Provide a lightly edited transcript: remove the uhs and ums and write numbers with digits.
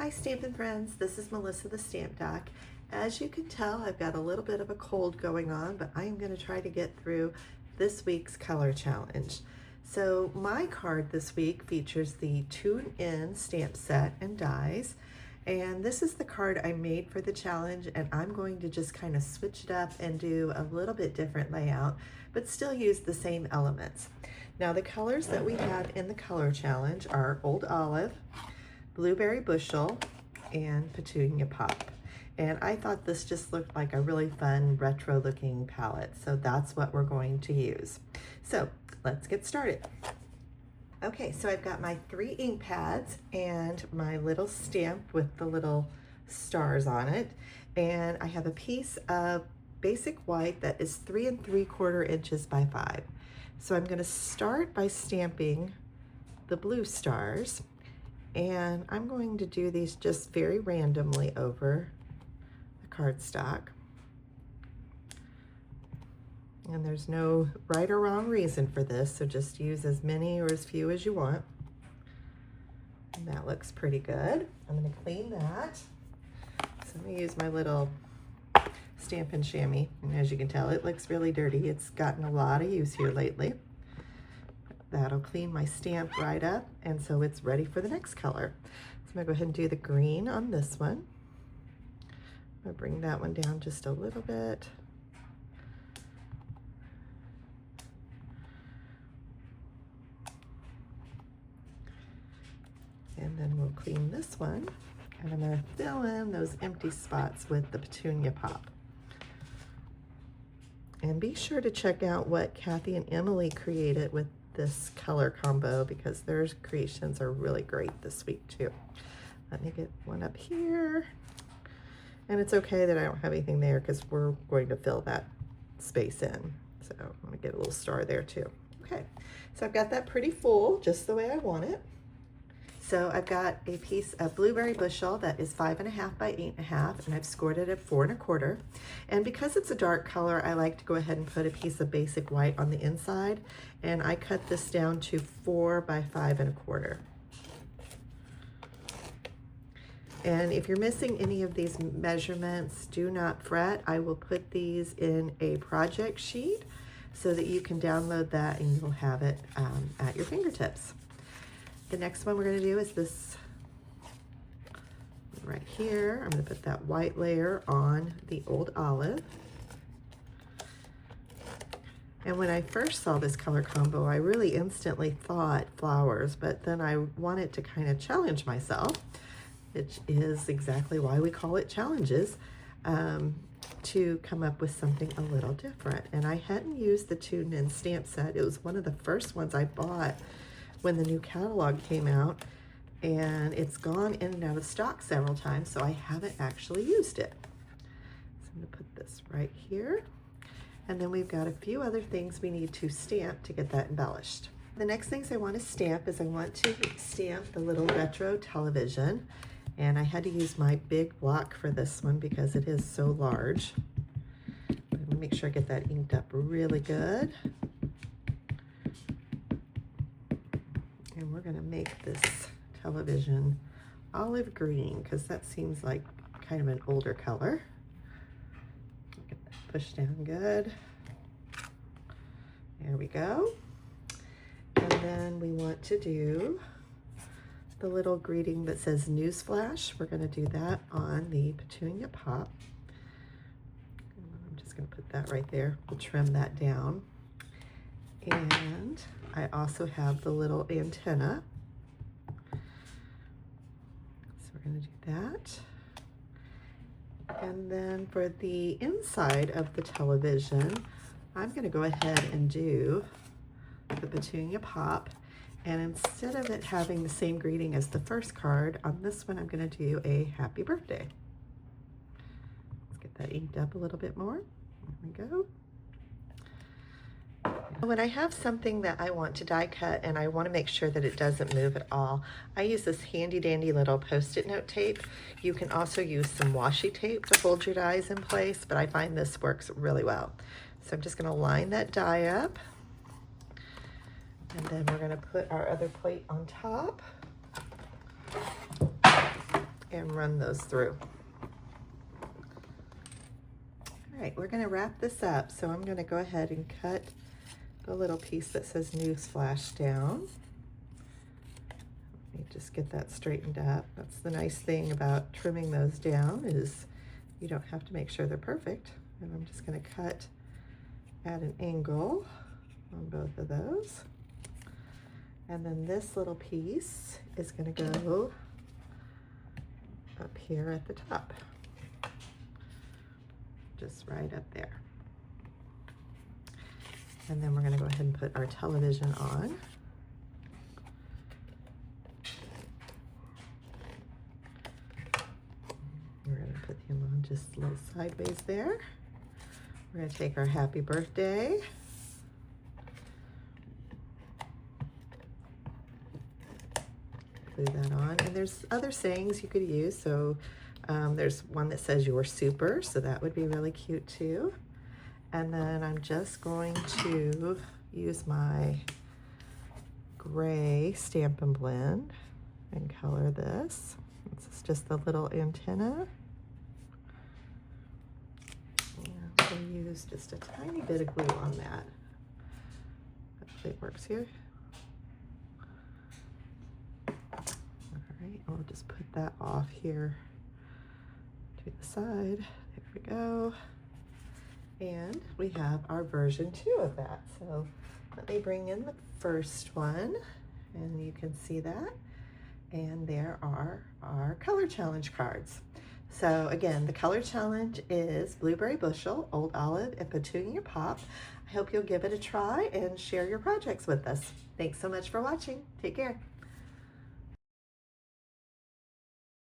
Hi Stampin' Friends, this is Melissa the Stamp Doc. As you can tell, I've got a little bit of a cold going on, but I am going to try to get through this week's color challenge. So my card this week features the Tune In stamp set and dies, and this is the card I made for the challenge, and I'm going to just kind of switch it up and do a little bit different layout, but still use the same elements. Now the colors that we have in the color challenge are Old Olive, Blueberry Bushel, and Petunia Pop. And I thought this just looked like a really fun retro looking palette, so that's what we're going to use. So let's get started. Okay, so I've got my 3 ink pads and my little stamp with the little stars on it, and I have a piece of basic white that is 3 3/4 inches by 5. So I'm going to start by stamping the blue stars, and I'm going to do these just very randomly over the cardstock. And there's no right or wrong reason for this, so just use as many or as few as you want. And that looks pretty good. I'm going to clean that. So I'm going to use my little Stampin' Chamois, and as you can tell, it looks really dirty. It's gotten a lot of use here lately. That'll clean my stamp right up, and so it's ready for the next color. So I'm gonna go ahead and do the green on this one. I'm gonna bring that one down just a little bit. And then we'll clean this one, and I'm gonna fill in those empty spots with the Petunia Pop. And be sure to check out what Kathy and Emily created with this color combo, because their creations are really great this week too. Let me get one up here, and it's okay that I don't have anything there because we're going to fill that space in. So I'm gonna get a little star there too. Okay, so I've got that pretty full, just the way I want it. So I've got a piece of Blueberry Bushel that is 5.5 by 8.5, and I've scored it at 4 1/4. And because it's a dark color, I like to go ahead and put a piece of basic white on the inside, and I cut this down to 4 by 5 1/4. And if you're missing any of these measurements, do not fret. I will put these in a project sheet so that you can download that and you'll have it at your fingertips. The next one we're going to do is this right here. I'm going to put that white layer on the Old Olive. And when I first saw this color combo, I really instantly thought flowers, but then I wanted to kind of challenge myself, which is exactly why we call it challenges, to come up with something a little different. And I hadn't used the Tune In stamp set. It was one of the first ones I bought when the new catalog came out, and it's gone in and out of stock several times, so I haven't actually used it. So I'm gonna put this right here, and then we've got a few other things we need to stamp to get that embellished. The next things I want to stamp is I want to stamp the little retro television, and I had to use my big block for this one because it is so large. I'm gonna make sure I get that inked up really good. And we're going to make this television olive green because that seems like kind of an older color. Get that pushed down good. There we go. And then we want to do the little greeting that says Newsflash. We're going to do that on the Petunia Pop. I'm just going to put that right there. We'll trim that down. And I also have the little antenna. So we're going to do that. And then for the inside of the television, I'm going to go ahead and do the Petunia Pop. And instead of it having the same greeting as the first card, on this one I'm going to do a happy birthday. Let's get that inked up a little bit more. There we go. When I have something that I want to die cut and I want to make sure that it doesn't move at all, I use this handy dandy little post-it note tape. You can also use some washi tape to hold your dies in place, but I find this works really well. So I'm just going to line that die up, and then we're going to put our other plate on top. And and run those through. All right, we're going to wrap this up. So I'm going to go ahead and cut the little piece that says Newsflash down. Let me just get that straightened up. That's the nice thing about trimming those down, is you don't have to make sure they're perfect. And I'm just going to cut at an angle on both of those. And then this little piece is going to go up here at the top, just right up there. And then we're going to go ahead and put our television on. We're going to put him on just a little sideways there. We're going to take our happy birthday. Glue that on. And there's other sayings you could use. So there's one that says "you're super," so that would be really cute too. And then I'm just going to use my gray Stampin' Blend and color this. This is just the little antenna. I'm going to use just a tiny bit of glue on that. Hopefully it works here. I'll just put that off here to the side. There we go. And we have our version 2 of that. So let me bring in the first one, and you can see that. And there are our color challenge cards. So again, the color challenge is Blueberry Bushel, Old Olive, and Petunia Pop. I hope you'll give it a try and share your projects with us. Thanks so much for watching. Take care.